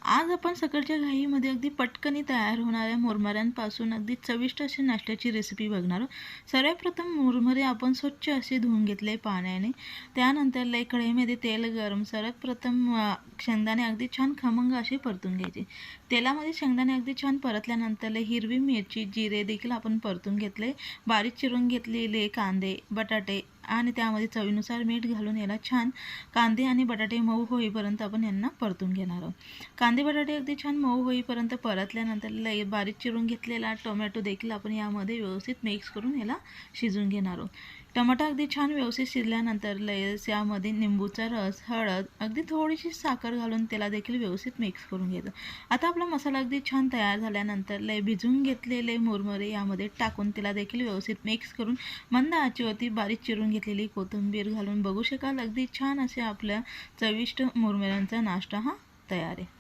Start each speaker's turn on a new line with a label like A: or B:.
A: आज आपण सकाळच्या घाईमध्ये अगदी पटकनी तयार होणाऱ्या मुरमुऱ्यांपासून अगदी चविष्ट अशी नाश्त्याची रेसिपी बघणार आहोत। सर्वप्रथम मुरमुरे आपण स्वच्छ असे धुवून घेतले पाण्याने। त्यानंतर कढईमध्ये तेल गरम सर्वप्रथम शेंगदाणे अगदी छान खमंग असे परतून घ्यायचे। तेलामध्ये शेंगदाणे अगदी छान परतल्यानंतर हिरवी मिरची जिरे देखील आपण परतून घेतले। बारीक चिरून घेतलेले कांदे बटाटे आणि त्यामध्ये चवीनुसार मीठ घालून याला छान कांदे आणि बटाटे मऊ होईपर्यंत आपण यांना परतून घेणार आहोत। कांदे बटाटे अगदी छान मऊ होईपर्यंत परतल्यानंतर बारीक चिरून घेतलेला टोमॅटो देखील आपण यामध्ये व्यवस्थित मिक्स करून याला शिजवून घेणार आहोत। टमाटा अगदी छान व्यवस्थित शिजल्यानंतर यामध्ये निंबूचा रस हळद अगदी थोडीशी साखर घालून त्याला देखील व्यवस्थित मिक्स करून घ्यायचं। आता आपला मसाला अगदी छान तयार झाल्यानंतर भिजवून घेतलेले मुरमुरे यामध्ये टाकून त्याला देखील व्यवस्थित मिक्स करून मंद आचेवरती बारीक चिरून घेतलेली कोथिंबीर घालून बघू शकाल अगदी छान असे आपल्या चविष्ट मुरमुऱ्यांचा नाश्ता हा तयार आहे।